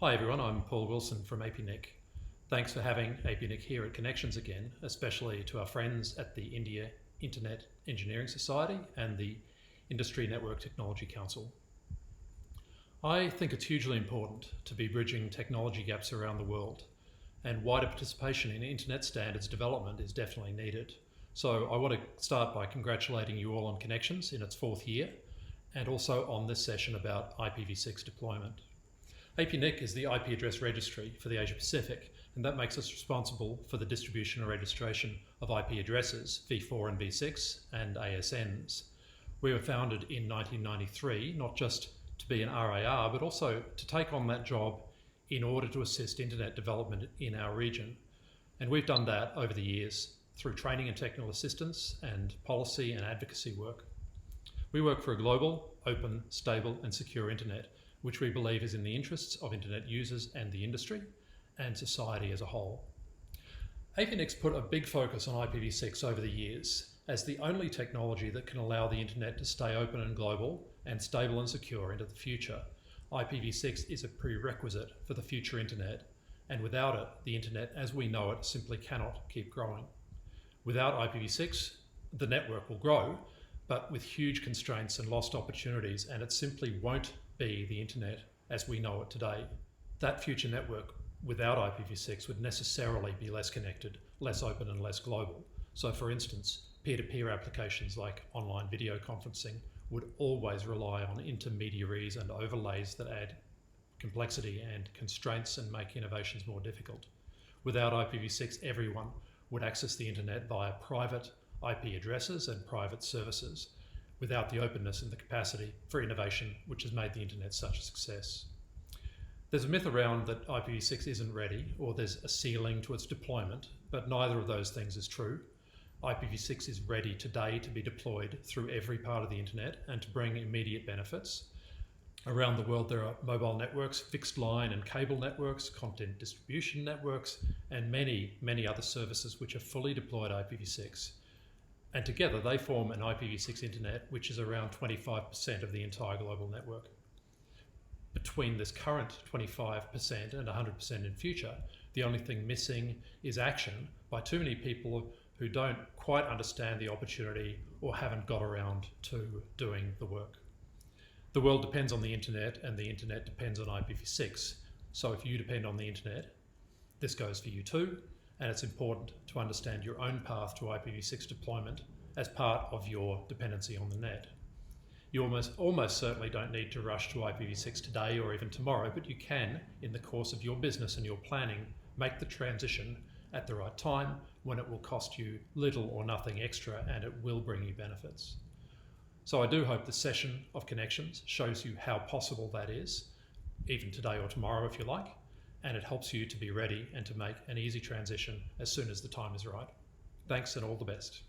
Hi everyone, I'm Paul Wilson from APNIC. Thanks for having APNIC here at Connections again, especially to our friends at the India Internet Engineering Society and the Industry Network Technology Council. I think it's hugely important to be bridging technology gaps around the world, and wider participation in internet standards development is definitely needed. So I want to start by congratulating you all on Connections in its 4th year, and also on this session about IPv6 deployment. APNIC is the IP address registry for the Asia Pacific, and that makes us responsible for the distribution and registration of IP addresses, v4 and v6, and ASNs. We were founded in 1993, not just to be an RAR, but also to take on that job in order to assist internet development in our region. And we've done that over the years through training and technical assistance and policy and advocacy work. We work for a global, open, stable and secure internet, which we believe is in the interests of internet users and the industry and society as a whole. APNIC's put a big focus on IPv6 over the years as the only technology that can allow the internet to stay open and global and stable and secure into the future. IPv6 is a prerequisite for the future internet, and without it, the internet as we know it simply cannot keep growing. Without IPv6, the network will grow, but with huge constraints and lost opportunities, and it simply won't be the internet as we know it today. That future network without IPv6 would necessarily be less connected, less open and less global. So for instance, peer-to-peer applications like online video conferencing would always rely on intermediaries and overlays that add complexity and constraints and make innovations more difficult. Without IPv6, everyone would access the internet via private IP addresses and private services, without the openness and the capacity for innovation which has made the internet such a success. There's a myth around that IPv6 isn't ready or there's a ceiling to its deployment, but neither of those things is true. IPv6 is ready today to be deployed through every part of the internet and to bring immediate benefits. Around the world there are mobile networks, fixed line and cable networks, content distribution networks, and many other services which are fully deployed IPv6. And together they form an IPv6 internet which is around 25% of the entire global network. Between this current 25% and 100% in future, the only thing missing is action by too many people who don't quite understand the opportunity or haven't got around to doing the work. The world depends on the internet and the internet depends on IPv6. So if you depend on the internet, this goes for you too. And it's important to understand your own path to IPv6 deployment as part of your dependency on the net. You almost certainly don't need to rush to IPv6 today or even tomorrow, but you can, in the course of your business and your planning, make the transition at the right time when it will cost you little or nothing extra and it will bring you benefits. So I do hope this session of Connections shows you how possible that is, even today or tomorrow if you like, and it helps you to be ready and to make an easy transition as soon as the time is right. Thanks and all the best.